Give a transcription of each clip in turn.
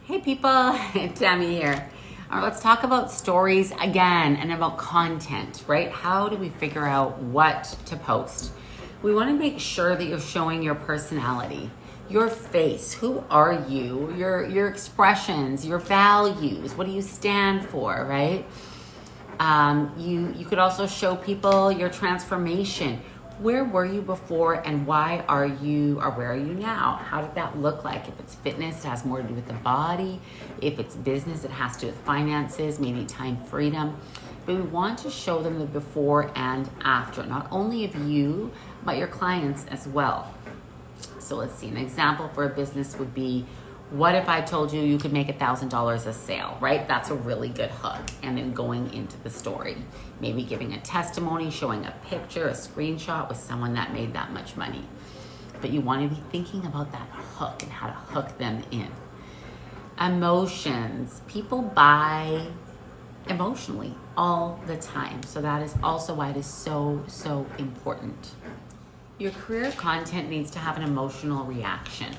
Hey people, Tammy here. All right, let's talk about stories again and about content, right? How do we figure out what to post? We want to make sure that you're showing your personality, your face, who are you, your expressions, your values, what do you stand for, right? You could also show people your transformation. Where were you before and why are you, or where are you now? How did that look like? If it's fitness, it has more to do with the body. If it's business, it has to do with finances, maybe time freedom. But we want to show them the before and after, not only of you, but your clients as well. So let's see, an example for a business would be, what if I told you you could make $1,000 a sale, right? That's a really good hook. And then going into the story, maybe giving a testimony, showing a picture, a screenshot with someone that made that much money. But you want to be thinking about that hook and how to hook them in. Emotions. People buy emotionally all the time. So that is also why it is so important. Your career content needs to have an emotional reaction.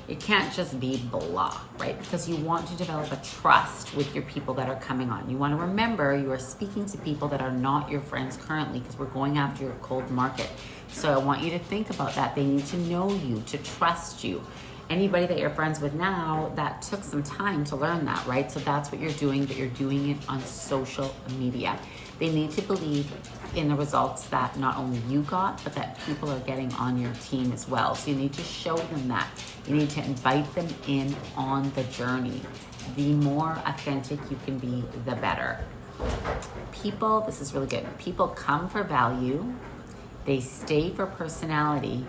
It can't just be blah, right? Because you want to develop a trust with your people that are coming on. You want to remember you are speaking to people that are not your friends currently, because we're going after your cold market. So I want you to think about that. They need to know you, to trust you. Anybody that you're friends with now, that took some time to learn that, right? So that's what you're doing, but you're doing it on social media. They need to believe in the results that not only you got, but that people are getting on your team as well. So you need to show them that. You need to invite them in on the journey. The more authentic you can be, the better. People, this is really good. People come for value, they stay for personality,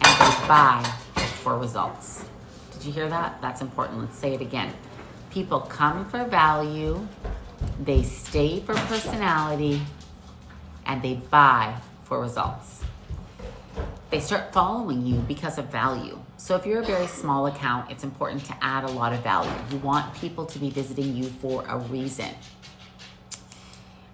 and they buy for results. Did you hear that? That's important. Let's say it again. People come for value, they stay for personality, and they buy for results. They start following you because of value. So if you're a very small account, it's important to add a lot of value. You want people to be visiting you for a reason.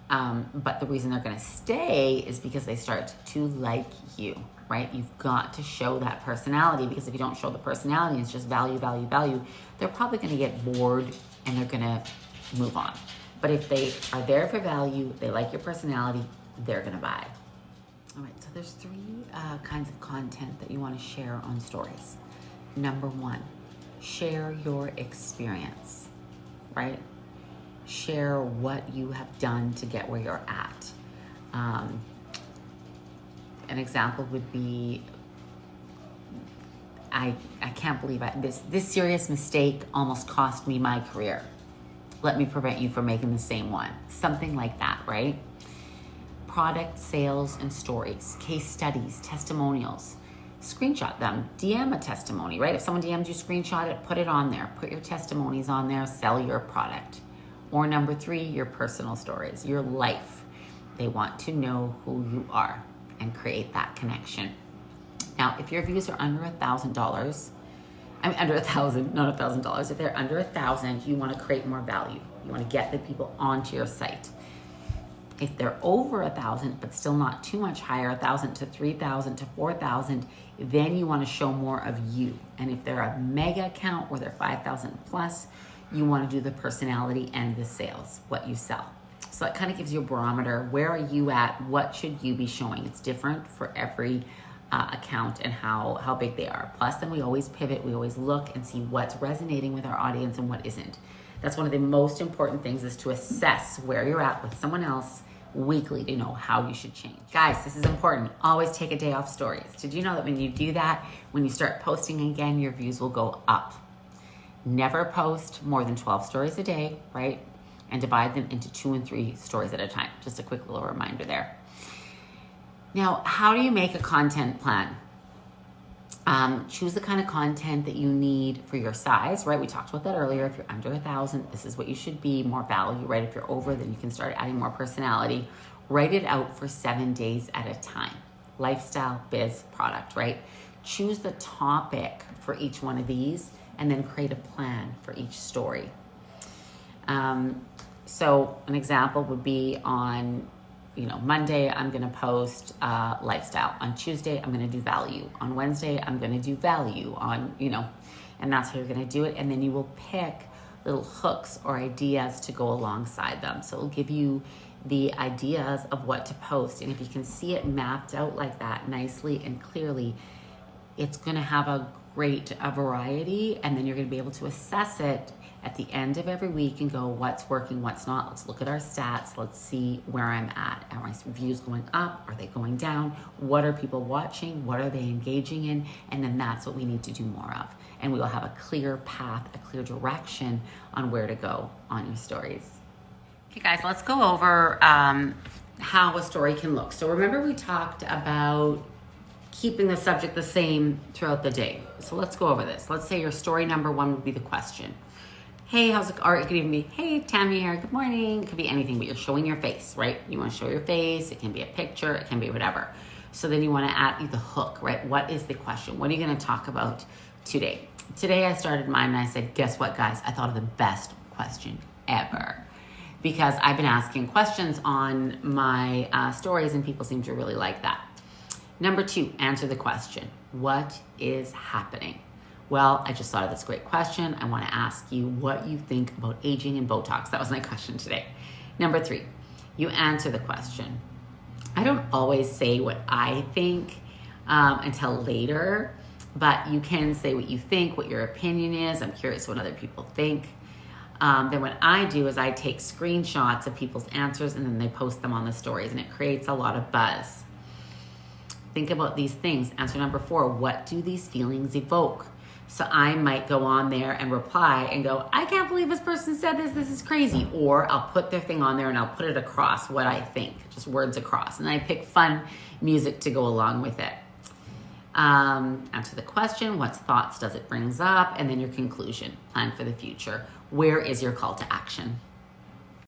But the reason they're going to stay is because they start to like you, right? You've got to show that personality, because if you don't show the personality, it's just value, value, value, they're probably going to get bored and they're going to move on. But if they are there for value, they like your personality, they're going to buy. All right, so there's three kinds of content that you want to share on stories. Number one, share your experience, right? Share what you have done to get where you're at. An example would be, I can't believe this serious mistake almost cost me my career. Let me prevent you from making the same one. Something like that, right? Product sales and stories, case studies, testimonials. Screenshot them, DM a testimony, right? If someone DMs you, screenshot it, put it on there. Put your testimonies on there, sell your product. Or number three, your personal stories, your life. They want to know who you are and create that connection. Now, if your views are under $1,000, under 1,000, not $1,000. If they're under 1,000, you want to create more value. You want to get the people onto your site. If they're over 1,000, but still not too much higher, 1,000 to 3,000 to 4,000, then you want to show more of you. And if they're a mega account or they're 5,000 plus, you want to do the personality and the sales, what you sell. So that kind of gives you a barometer. Where are you at? What should you be showing? It's different for every account and how big they are. Plus, then we always pivot. We always look and see what's resonating with our audience and what isn't. That's one of the most important things, is to assess where you're at with someone else weekly to know how you should change. Guys, this is important. Always take a day off stories. Did you know that when you do that, when you start posting again, your views will go up? Never post more than 12 stories a day, right? And divide them into 2 and 3 stories at a time. Just a quick little reminder there. Now, how do you make a content plan? Choose the kind of content that you need for your size, right? We talked about that earlier. If you're under 1,000, this is what you should be, more value, right? If you're over, then you can start adding more personality. Write it out for 7 days at a time. Lifestyle, biz, product, right? Choose the topic for each one of these and then create a plan for each story. So an example would be on, Monday, I'm going to post lifestyle. On Tuesday, I'm going to do value. On Wednesday, I'm going to do value. And that's how you're gonna do it. And then you will pick little hooks or ideas to go alongside them. So it'll give you the ideas of what to post. And if you can see it mapped out like that nicely and clearly, it's gonna have a great variety, and then you're gonna be able to assess it at the end of every week and go, what's working, what's not. Let's look at our stats. Let's see where I'm at. Are my views going up? Are they going down? What are people watching? What are they engaging in? And then that's what we need to do more of. And we will have a clear path, a clear direction on where to go on your stories. Okay guys, let's go over how a story can look. So remember we talked about keeping the subject the same throughout the day. So let's go over this. Let's say your story number 1 would be the question. Hey, how's it? Or it could even be, hey, Tammy here, good morning. It could be anything, but you're showing your face, right? You want to show your face. It can be a picture. It can be whatever. So then you want to add the hook, right? What is the question? What are you going to talk about today? Today I started mine and I said, guess what, guys? I thought of the best question ever. Because I've been asking questions on my stories and people seem to really like that. Number 2, answer the question. What is happening? Well, I just thought of this great question. I want to ask you what you think about aging and Botox. That was my question today. Number 3, you answer the question. I don't always say what I think until later, but you can say what you think, what your opinion is. I'm curious what other people think. Then what I do is I take screenshots of people's answers and then they post them on the stories, and it creates a lot of buzz. Think about these things. Answer number 4, what do these feelings evoke? So I might go on there and reply and go, I can't believe this person said this is crazy. Or I'll put their thing on there and I'll put it across what I think, just words across. And I pick fun music to go along with it. Answer the question, what thoughts does it brings up? And then your conclusion, plan for the future. Where is your call to action?